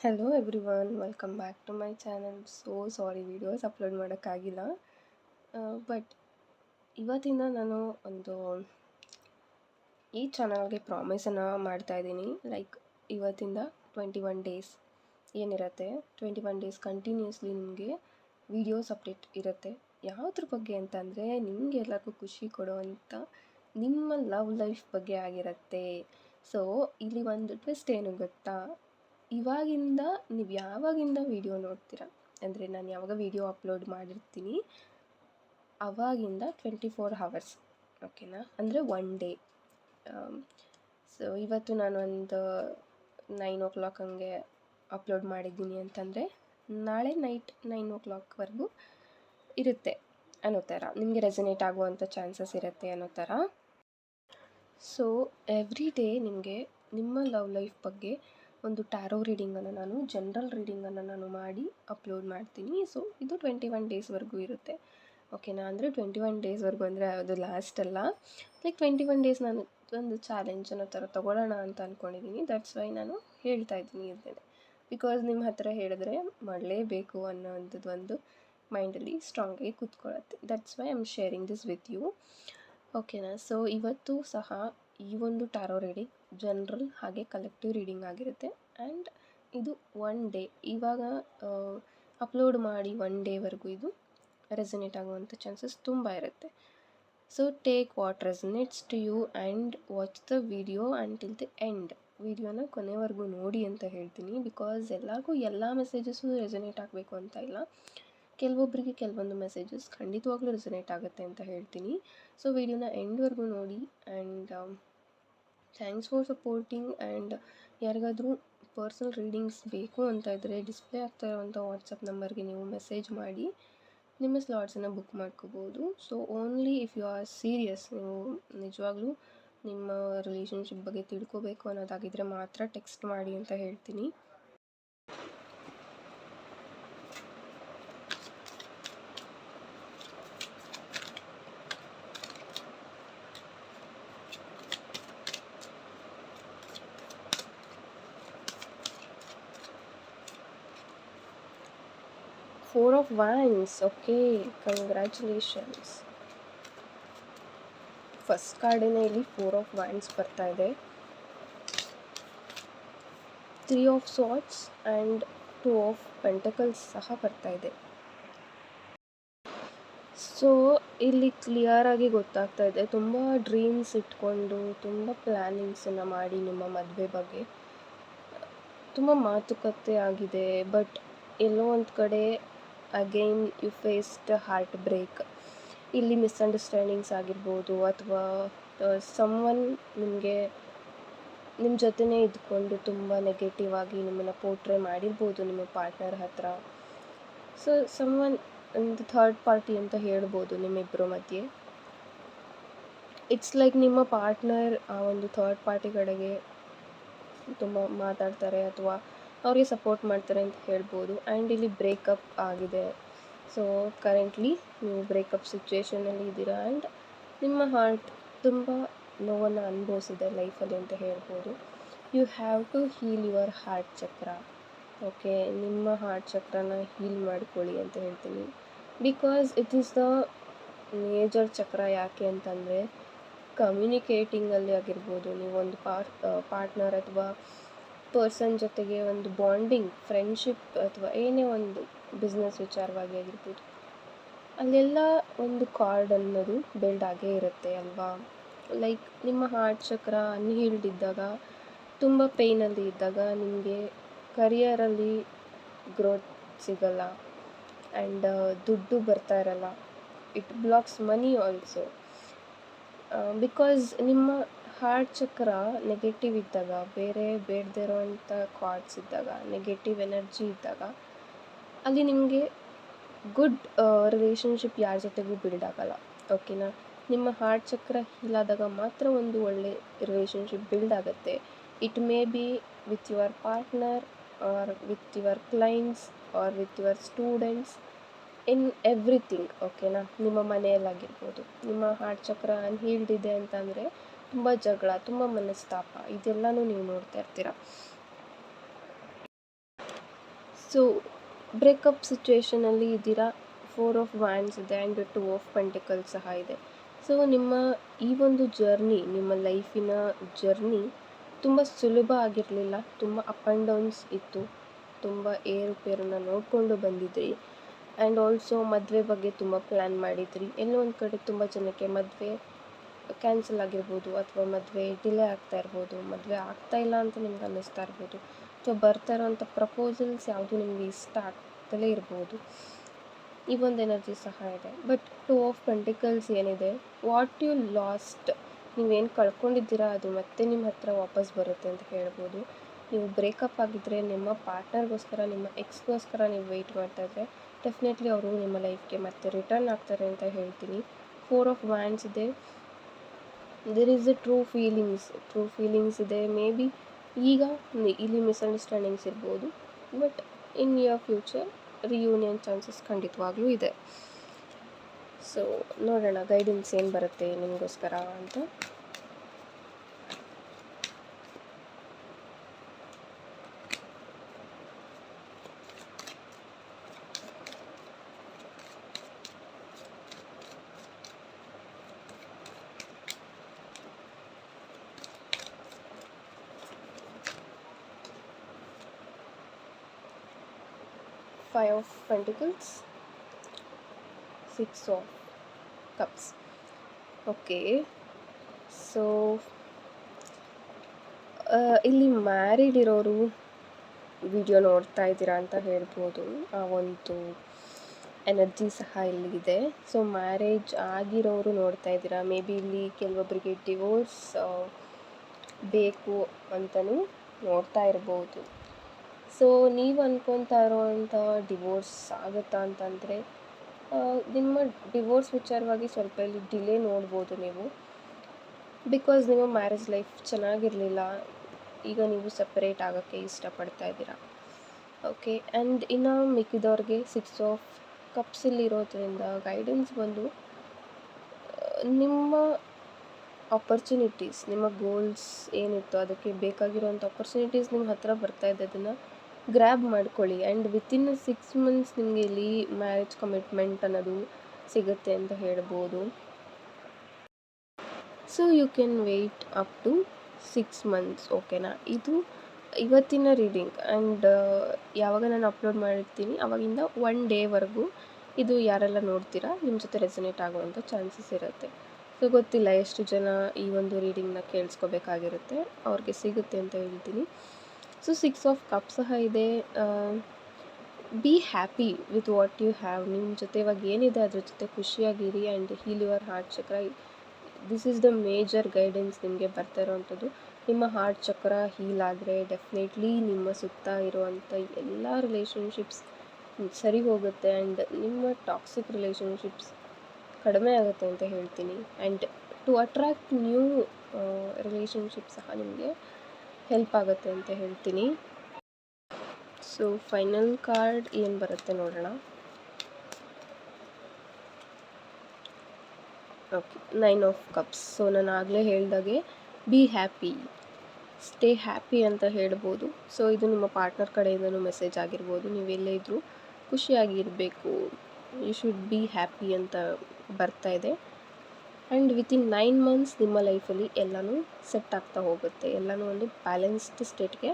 Hello everyone, welcome back to my channel. Sorry videos upload ಮಾಡೋಕ್ಕಾಗಿಲ್ಲ. But ಇವತ್ತಿಂದ ನಾನು ಈ ಚಾನಲ್ಗೆ ಪ್ರಾಮಿಸನ್ನು ಮಾಡ್ತಾಯಿದ್ದೀನಿ. ಲೈಕ್ ಇವತ್ತಿಂದ 21 ಡೇಸ್ ಏನಿರುತ್ತೆ, 21 ಡೇಸ್ ಕಂಟಿನ್ಯೂಸ್ಲಿ ನಿಮಗೆ ವೀಡಿಯೋಸ್ ಅಪ್ಡೇಟ್ ಇರುತ್ತೆ. ಯಾವುದ್ರ ಬಗ್ಗೆ ಅಂತಂದರೆ ನಿಮಗೆಲ್ಲರಿಗೂ ಖುಷಿ ಕೊಡುವಂಥ ನಿಮ್ಮ ಲವ್ ಲೈಫ್ ಬಗ್ಗೆ ಆಗಿರುತ್ತೆ. ಸೊ ಇಲ್ಲಿ ಒಂದು ಟ್ವಿಸ್ಟ್ ಏನು ಗೊತ್ತಾ, ಇವಾಗಿಂದ ನೀವು ಯಾವಾಗಿಂದ ವೀಡಿಯೋ ನೋಡ್ತೀರ ಅಂದರೆ ನಾನು ಯಾವಾಗ ವೀಡಿಯೋ ಅಪ್ಲೋಡ್ ಮಾಡಿರ್ತೀನಿ ಅವಾಗಿಂದ 24 ಹವರ್ಸ್, ಓಕೆನಾ, ಅಂದರೆ 1 ಡೇ. ಸೊ ಇವತ್ತು ನಾನು ಒಂದು 9 o'clock ಹಂಗೆ ಅಪ್ಲೋಡ್ ಮಾಡಿದ್ದೀನಿ ಅಂತಂದರೆ ನಾಳೆ ನೈಟ್ 9 o'clockವರೆಗೂ ಇರುತ್ತೆ ಅನ್ನೋ ಥರ, ನಿಮಗೆ ರೆಸನೇಟ್ ಆಗುವಂಥ ಚಾನ್ಸಸ್ ಇರುತ್ತೆ ಅನ್ನೋ ಥರ. ಸೊ ಎವ್ರಿ ಡೇ ನಿಮಗೆ ನಿಮ್ಮ ಲವ್ ಲೈಫ್ ಬಗ್ಗೆ ಒಂದು ಟ್ಯಾರೋ ರೀಡಿಂಗನ್ನು ಜನರಲ್ ರೀಡಿಂಗನ್ನು ನಾನು ಮಾಡಿ ಅಪ್ಲೋಡ್ ಮಾಡ್ತೀನಿ. ಸೊ ಇದು 21 ಡೇಸ್ವರೆಗೂ ಇರುತ್ತೆ, ಓಕೆನಾ. ಅಂದರೆ 21 ಡೇಸ್ವರೆಗೂ ಅಂದರೆ ಅದು ಲಾಸ್ಟ್ ಅಲ್ಲ. ಲೈಕ್ 21 ಡೇಸ್ ನಾನು ಒಂದು ಚಾಲೆಂಜ್ ಅನ್ನೋ ಥರ ತೊಗೊಳ್ಳೋಣ ಅಂತ ಅಂದ್ಕೊಂಡಿದ್ದೀನಿ. ದಟ್ಸ್ ವೈ ನಾನು ಹೇಳ್ತಾ ಇದ್ದೀನಿ ಇದನ್ನೇ. ಬಿಕಾಸ್ ನಿಮ್ಮ ಹತ್ರ ಹೇಳಿದ್ರೆ ಮಾಡಲೇಬೇಕು ಅನ್ನೋವಂಥದ್ದು ಒಂದು ಮೈಂಡಲ್ಲಿ ಸ್ಟ್ರಾಂಗಾಗಿ ಕೂತ್ಕೊಳ್ಳುತ್ತೆ. That's why I am sharing this with you, ಓಕೆನಾ. ಸೊ ಇವತ್ತು ಸಹ ಈ ಒಂದು ಟ್ಯಾರೋ ರೀಡಿಂಗ್ ಜನರಲ್ ಹಾಗೆ ಕಲೆಕ್ಟಿವ್ ರೀಡಿಂಗ್ ಆಗಿರುತ್ತೆ. ಆ್ಯಂಡ್ ಇದು 1 ಡೇ, ಇವಾಗ ಅಪ್ಲೋಡ್ ಮಾಡಿ 1 ಡೇವರೆಗೂ ಇದು ರೆಸನೇಟ್ ಆಗುವಂಥ ಚಾನ್ಸಸ್ ತುಂಬ ಇರುತ್ತೆ. So take what resonates to you and watch the video until the end. ವಿಡಿಯೋನ ಕೊನೆವರೆಗೂ ನೋಡಿ ಅಂತ ಹೇಳ್ತೀನಿ. ಬಿಕಾಸ್ ಎಲ್ಲರಿಗೂ ಎಲ್ಲ ಮೆಸೇಜಸ್ಸು ರೆಸನೇಟ್ ಆಗಬೇಕು ಅಂತ ಇಲ್ಲ. ಕೆಲವೊಬ್ಬರಿಗೆ ಕೆಲವೊಂದು ಮೆಸೇಜಸ್ ಖಂಡಿತವಾಗ್ಲೂ ರೆಸನೇಟ್ ಆಗುತ್ತೆ ಅಂತ ಹೇಳ್ತೀನಿ. ಸೊ ವಿಡಿಯೋನ ಎಂಡ್ವರೆಗೂ ನೋಡಿ. And thanks for supporting. And ಯಾರಿಗಾದರೂ ಪರ್ಸ್ನಲ್ ರೀಡಿಂಗ್ಸ್ ಬೇಕು ಅಂತ ಇದ್ದರೆ ಡಿಸ್ಪ್ಲೇ ಆಗ್ತಾ ಇರೋವಂಥ ವಾಟ್ಸಪ್ ನಂಬರ್ಗೆ ನೀವು ಮೆಸೇಜ್ ಮಾಡಿ ನಿಮ್ಮ ಸ್ಲಾಟ್ಸನ್ನು ಬುಕ್ ಮಾಡ್ಕೋಬೋದು. So only if you are serious, ನೀವು ನಿಜವಾಗ್ಲೂ ನಿಮ್ಮ ರಿಲೇಷನ್ಶಿಪ್ ಬಗ್ಗೆ ತಿಳ್ಕೋಬೇಕು ಅನ್ನೋದಾಗಿದ್ದರೆ ಮಾತ್ರ ಟೆಕ್ಸ್ಟ್ ಮಾಡಿ ಅಂತ ಹೇಳ್ತೀನಿ. Four of Wands, okay, congratulations. First ಕಾರ್ಡೇನೆ ಇಲ್ಲಿ 4 of Wands ಬರ್ತಾ ಇದೆ, 3 of Swords and 2 of Pentacles ಸಹ ಬರ್ತಾ ಇದೆ. ಸೊ ಇಲ್ಲಿ ಕ್ಲಿಯರಾಗಿ ಗೊತ್ತಾಗ್ತಾ ಇದೆ, ತುಂಬ ಡ್ರೀಮ್ಸ್ ಇಟ್ಕೊಂಡು ತುಂಬ ಪ್ಲ್ಯಾನಿಂಗ್ಸನ್ನು ಮಾಡಿ ನಿಮ್ಮ ಮದುವೆ ಬಗ್ಗೆ ತುಂಬ ಮಾತುಕತೆ ಆಗಿದೆ. ಬಟ್ ಎಲ್ಲೋ ಒಂದು ಕಡೆ again you faced heartbreak. ಇಲ್ಲಿ ಮಿಸ್ಅಂಡರ್ಸ್ಟ್ಯಾಂಡಿಂಗ್ಸ್ ಆಗಿರ್ಬೋದು, ಅಥವಾ ಸಮ್ವನ್ ನಿಮಗೆ ನಿಮ್ಮ ಜೊತೆನೇ ಇದ್ಕೊಂಡು ತುಂಬ ನೆಗೆಟಿವ್ ಆಗಿ ನಿಮ್ಮನ್ನು ಪೋರ್ಟ್ರೇ ಮಾಡಿರ್ಬೋದು ನಿಮ್ಮ ಪಾರ್ಟ್ನರ್ ಹತ್ರ. ಸೊ ಸಮ್ವನ್ ಒಂದು ಥರ್ಡ್ ಪಾರ್ಟಿ ಅಂತ ಹೇಳ್ಬೋದು ನಿಮ್ಮಿಬ್ಬರ ಮಧ್ಯೆ. ಇಟ್ಸ್ ಲೈಕ್ ನಿಮ್ಮ ಪಾರ್ಟ್ನರ್ ಆ ಒಂದು ಥರ್ಡ್ ಪಾರ್ಟಿ ಕಡೆಗೆ ತುಂಬ ಮಾತಾಡ್ತಾರೆ ಅಥವಾ ಅವ್ರಿಗೆ ಸಪೋರ್ಟ್ ಮಾಡ್ತಾರೆ ಅಂತ ಹೇಳ್ಬೋದು. ಆ್ಯಂಡ್ ಇಲ್ಲಿ ಬ್ರೇಕಪ್ ಆಗಿದೆ. ಸೊ ಕರೆಂಟ್ಲಿ ನೀವು ಬ್ರೇಕಪ್ ಸಿಚುವೇಷನಲ್ಲಿ ಇದ್ದೀರಾ. ಆ್ಯಂಡ್ ನಿಮ್ಮ ಹಾರ್ಟ್ ತುಂಬ ನೋವನ್ನು ಅನುಭವಿಸಿದೆ ಲೈಫಲ್ಲಿ ಅಂತ ಹೇಳ್ಬೋದು. You have to heal your heart chakra, okay. ನಿಮ್ಮ ಹಾರ್ಟ್ ಚಕ್ರನ ಹೀಲ್ ಮಾಡ್ಕೊಳ್ಳಿ ಅಂತ ಹೇಳ್ತೀನಿ. Because it is the major chakra. ಯಾಕೆ ಅಂತಂದರೆ ಕಮ್ಯುನಿಕೇಟಿಂಗಲ್ಲಿ ಆಗಿರ್ಬೋದು, ನೀವೊಂದು ಪಾರ್ಟ್ನರ್ ಅಥವಾ ಪರ್ಸನ್ ಜೊತೆಗೆ ಒಂದು ಬಾಂಡಿಂಗ್, ಫ್ರೆಂಡ್ಶಿಪ್ ಅಥವಾ ಏನೇ ಒಂದು ಬಿಸ್ನೆಸ್ ವಿಚಾರವಾಗಿ ಆಗಿರ್ಬೋದು, ಅಲ್ಲೆಲ್ಲ ಒಂದು ಕಾರ್ಡ್ ಅನ್ನೋದು ಬಿಲ್ಡ್ ಆಗೇ ಇರುತ್ತೆ ಅಲ್ವಾ. ಲೈಕ್ ನಿಮ್ಮ ಹಾರ್ಟ್ ಚಕ್ರ ಅನ್ಹೀಲ್ಡ್ ಇದ್ದಾಗ, ತುಂಬ ಪೇಯ್ನಲ್ಲಿ ಇದ್ದಾಗ ನಿಮಗೆ ಕರಿಯರಲ್ಲಿ ಗ್ರೋತ್ ಸಿಗಲ್ಲ. ಆ್ಯಂಡ್ ದುಡ್ಡು ಬರ್ತಾ ಇರಲ್ಲ. It blocks money also. Because ನಿಮ್ಮ ಹಾರ್ಟ್ ಚಕ್ರ ನೆಗೆಟಿವ್ ಇದ್ದಾಗ, ಬೇರೆ ಬೇಡದೇ ಇರೋವಂಥ ಥಾಟ್ಸ್ ಇದ್ದಾಗ, ನೆಗೆಟಿವ್ ಎನರ್ಜಿ ಇದ್ದಾಗ, ಅಲ್ಲಿ ನಿಮಗೆ ಗುಡ್ ರಿಲೇಷನ್ಶಿಪ್ ಯಾರ ಜೊತೆಗೂ ಬಿಲ್ಡ್ ಆಗಲ್ಲ, ಓಕೆನಾ. ನಿಮ್ಮ ಹಾರ್ಟ್ ಚಕ್ರ ಹೀಲಾದಾಗ ಮಾತ್ರ ಒಂದು ಒಳ್ಳೆ ರಿಲೇಷನ್ಶಿಪ್ ಬಿಲ್ಡ್ ಆಗುತ್ತೆ. It may be with your partner or with your clients or with your students, in everything, ಓಕೆನಾ. ನಿಮ್ಮ ಮನೆಯಲ್ಲಾಗಿರ್ಬೋದು, ನಿಮ್ಮ ಹಾರ್ಟ್ ಚಕ್ರ ಅನ್ಹೀಲ್ಡ್ ಇದೆ ಅಂತಂದರೆ ತುಂಬ ಜಗಳ, ತುಂಬ ಮನಸ್ತಾಪ, ಇದೆಲ್ಲನೂ ನೀವು ನೋಡ್ತಾ ಇರ್ತೀರ. ಸೊ ಬ್ರೇಕಪ್ ಸಿಚುವೇಷನಲ್ಲಿ ಇದ್ದೀರಾ. 4 ಆಫ್ ವ್ಯಾಂಡ್ಸ್ ಇದೆ ಆ್ಯಂಡ್ 2 ಆಫ್ ಪೆಂಟಿಕಲ್ಸ್ ಸಹ ಇದೆ. ಸೊ ನಿಮ್ಮ ಈ ಒಂದು ಜರ್ನಿ, ನಿಮ್ಮ ಲೈಫಿನ ಜರ್ನಿ ತುಂಬ ಸುಲಭ ಆಗಿರಲಿಲ್ಲ. ತುಂಬ ಅಪ್ ಆ್ಯಂಡ್ ಡೌನ್ಸ್ ಇತ್ತು. ತುಂಬ ಏರುಪೇರನ್ನು ನೋಡಿಕೊಂಡು ಬಂದಿದ್ರಿ. ಆ್ಯಂಡ್ ಆಲ್ಸೋ ಮದುವೆ ಬಗ್ಗೆ ತುಂಬ ಪ್ಲ್ಯಾನ್ ಮಾಡಿದ್ರಿ. ಎಲ್ಲೋ ಒಂದು ಕಡೆ ತುಂಬ ಜನಕ್ಕೆ ಮದುವೆ ಕ್ಯಾನ್ಸಲ್ ಆಗಿರ್ಬೋದು, ಅಥವಾ ಮದುವೆ ಡಿಲೇ ಆಗ್ತಾ ಇರ್ಬೋದು, ಮದುವೆ ಆಗ್ತಾಯಿಲ್ಲ ಅಂತ ನಿಮ್ಗೆ ಅನ್ನಿಸ್ತಾ ಇರ್ಬೋದು, ಅಥವಾ ಬರ್ತಾ ಇರೋವಂಥ ಪ್ರಪೋಸಲ್ಸ್ ಯಾವುದು ನಿಮಗೆ ಇಷ್ಟ ಆಗ್ತಲೇ ಇರ್ಬೋದು. ಈ ಒಂದು ಎನರ್ಜಿ ಸಹ ಇದೆ. ಬಟ್ 2 ಆಫ್ ಪೆಂಟಿಕಲ್ಸ್ ಏನಿದೆ, ವಾಟ್ ಯು ಲಾಸ್ಟ್, ನೀವೇನು ಕಳ್ಕೊಂಡಿದ್ದೀರಾ ಅದು ಮತ್ತೆ ನಿಮ್ಮ ಹತ್ರ ವಾಪಸ್ ಬರುತ್ತೆ ಅಂತ ಹೇಳ್ಬೋದು. ನೀವು ಬ್ರೇಕಪ್ ಆಗಿದ್ದರೆ ನಿಮ್ಮ ಪಾರ್ಟ್ನರ್ಗೋಸ್ಕರ, ನಿಮ್ಮ ಎಕ್ಸ್ಗೋಸ್ಕರ ನೀವು ವೆಯ್ಟ್ ಮಾಡ್ತಾಯಿದ್ರೆ ಡೆಫಿನೆಟ್ಲಿ ಅವರು ನಿಮ್ಮ ಲೈಫ್ಗೆ ಮತ್ತೆ ರಿಟರ್ನ್ ಆಗ್ತಾರೆ ಅಂತ ಹೇಳ್ತೀನಿ. 4 ಆಫ್ ವ್ಯಾಂಡ್ಸ್ ಇದೆ. There is a true feelings ಇದೆ. ಮೇ ಬಿ ಈಗ ಇಲ್ಲಿ ಮಿಸ್ಅಂಡರ್ಸ್ಟ್ಯಾಂಡಿಂಗ್ಸ್ ಇರ್ಬೋದು, but in near future reunion chances ಖಂಡಿತವಾಗ್ಲೂ ಇದೆ. ಸೊ ನೋಡೋಣ ಗೈಡೆನ್ಸ್ ಏನು ಬರುತ್ತೆ ನಿಮಗೋಸ್ಕರ ಅಂತ. Five of Pentacles, 6 of Cups. Okay, so ಇಲ್ಲಿ ಮ್ಯಾರಿಡ್ ಇರೋರು ವಿಡಿಯೋ ನೋಡ್ತಾ ಇದ್ದೀರಾ ಅಂತ ಹೇಳ್ಬೋದು. ಆ ಒಂದು ಎನರ್ಜಿ ಸಹ ಇಲ್ಲಿದೆ. ಸೊ ಮ್ಯಾರೇಜ್ ಆಗಿರೋರು ನೋಡ್ತಾ ಇದ್ದೀರಾ. ಮೇ ಬಿ ಇಲ್ಲಿ ಕೆಲವೊಬ್ಬರಿಗೆ ಡಿವೋರ್ಸ್ ಬೇಕು ಅಂತಲೂ ನೋಡ್ತಾ ಇರ್ಬೋದು. ಸೊ ನೀವು ಅನ್ಕೊತಾ ಇರೋವಂಥ ಡಿವೋರ್ಸ್ ಆಗುತ್ತಾ ಅಂತಂದರೆ, ನಿಮ್ಮ ಡಿವೋರ್ಸ್ ವಿಚಾರವಾಗಿ ಸ್ವಲ್ಪ ಇಲ್ಲಿ ಡಿಲೇ ನೋಡ್ಬೋದು ನೀವು. ಬಿಕಾಸ್ ನಿಮ್ಮ ಮ್ಯಾರೇಜ್ ಲೈಫ್ ಚೆನ್ನಾಗಿರಲಿಲ್ಲ, ಈಗ ನೀವು ಸೆಪರೇಟ್ ಆಗೋಕ್ಕೆ ಇಷ್ಟಪಡ್ತಾ ಇದ್ದೀರಾ. ಓಕೆ, ಆ್ಯಂಡ್ ಇನ್ನು ಮಿಕ್ಕಿದವ್ರಿಗೆ 6 ಆಫ್ ಕಪ್ಸ್ ಇರೋದ್ರಿಂದ ಗೈಡೆನ್ಸ್ ಬಂದು ನಿಮ್ಮ ಆಪರ್ಚುನಿಟೀಸ್, ನಿಮ್ಮ ಗೋಲ್ಸ್ ಏನಿತ್ತು ಅದಕ್ಕೆ ಬೇಕಾಗಿರೋವಂಥ ಆಪರ್ಚುನಿಟೀಸ್ ನಿಮ್ಮ ಹತ್ರ ಬರ್ತಾಯಿದೆ, ಅದನ್ನು ಗ್ರ್ಯಾಬ್ ಮಾಡ್ಕೊಳ್ಳಿ. ಆ್ಯಂಡ್ ವಿತಿನ್ 6 ಮಂತ್ಸ್ ನಿಮಗೆ ಇಲ್ಲಿ ಮ್ಯಾರೇಜ್ ಕಮಿಟ್ಮೆಂಟ್ ಅನ್ನೋದು ಸಿಗುತ್ತೆ ಅಂತ ಹೇಳ್ಬೋದು. So you can wait up to 6 months. ಓಕೆನಾ, ಇದು ಇವತ್ತಿನ ರೀಡಿಂಗ್. ಆ್ಯಂಡ್ ಯಾವಾಗ ನಾನು ಅಪ್ಲೋಡ್ ಮಾಡಿರ್ತೀನಿ ಅವಾಗಿಂದ 1 ಡೇವರೆಗೂ ಇದು ಯಾರೆಲ್ಲ ನೋಡ್ತೀರಾ ನಿಮ್ಮ ಜೊತೆ ರೆಸನೇಟ್ ಆಗುವಂಥ ಚಾನ್ಸಸ್ ಇರುತ್ತೆ. ಸೊ ಗೊತ್ತಿಲ್ಲ ಎಷ್ಟು ಜನ ಈ ಒಂದು ರೀಡಿಂಗ್ನ ಕೇಳಿಸ್ಕೋಬೇಕಾಗಿರುತ್ತೆ, ಅವ್ರಿಗೆ ಸಿಗುತ್ತೆ ಅಂತ ಹೇಳ್ತೀನಿ. ಸೊ 6 ಆಫ್ ಕಪ್ಸ್ ಸಹ ಇದೆ. Be happy with what you have. ನಿಮ್ಮ ಜೊತೆ ಇವಾಗ ಏನಿದೆ ಅದ್ರ ಜೊತೆ ಖುಷಿಯಾಗಿರಿ and heal your heart chakra. This is the major guidance ನಿಮಗೆ ಬರ್ತಾ ಇರೋವಂಥದ್ದು. ನಿಮ್ಮ ಹಾರ್ಟ್ ಚಕ್ರ ಹೀಲ್ ಆದರೆ ಡೆಫಿನೆಟ್ಲಿ ನಿಮ್ಮ ಸುತ್ತ ಇರುವಂಥ ಎಲ್ಲ ರಿಲೇಷನ್ಶಿಪ್ಸ್ ಸರಿ ಹೋಗುತ್ತೆ ಆ್ಯಂಡ್ ನಿಮ್ಮ ಟಾಕ್ಸಿಕ್ ರಿಲೇಷನ್ಶಿಪ್ಸ್ ಕಡಿಮೆ ಆಗುತ್ತೆ ಅಂತ ಹೇಳ್ತೀನಿ. And to attract new relationship ಸಹ ನಿಮಗೆ ಹೆಲ್ಪ್ ಆಗುತ್ತೆ ಅಂತ ಹೇಳ್ತೀನಿ. ಸೊ ಫೈನಲ್ ಕಾರ್ಡ್ ಏನು ಬರುತ್ತೆ ನೋಡೋಣ. Okay, 9 of cups. ಸೊ ನಾನು ಆಗಲೇ ಹೇಳ್ದಾಗೆ ಬಿ ಹ್ಯಾಪಿ, ಸ್ಟೇ ಹ್ಯಾಪಿ ಅಂತ ಹೇಳ್ಬೋದು. ಸೊ ಇದು ನಿಮ್ಮ ಪಾರ್ಟ್ನರ್ ಕಡೆಯಿಂದನೂ ಮೆಸೇಜ್ ಆಗಿರ್ಬೋದು. ನೀವೆಲ್ಲೇ ಇದ್ದರೂ ಖುಷಿಯಾಗಿರಬೇಕು, ಯು ಶುಡ್ ಬಿ ಹ್ಯಾಪಿ ಅಂತ ಬರ್ತಾ ಇದೆ. ಆ್ಯಂಡ್ ವಿತಿನ್ 9 ಮಂತ್ಸ್ ನಿಮ್ಮ ಲೈಫಲ್ಲಿ ಎಲ್ಲನೂ ಸೆಟ್ ಆಗ್ತಾ ಹೋಗುತ್ತೆ, ಎಲ್ಲನೂ ಒಂದು ಬ್ಯಾಲೆನ್ಸ್ಡ್ ಸ್ಟೇಟ್ಗೆ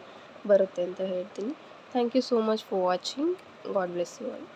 ಬರುತ್ತೆ ಅಂತ ಹೇಳ್ತೀನಿ. Thank you so much for watching. God bless you all.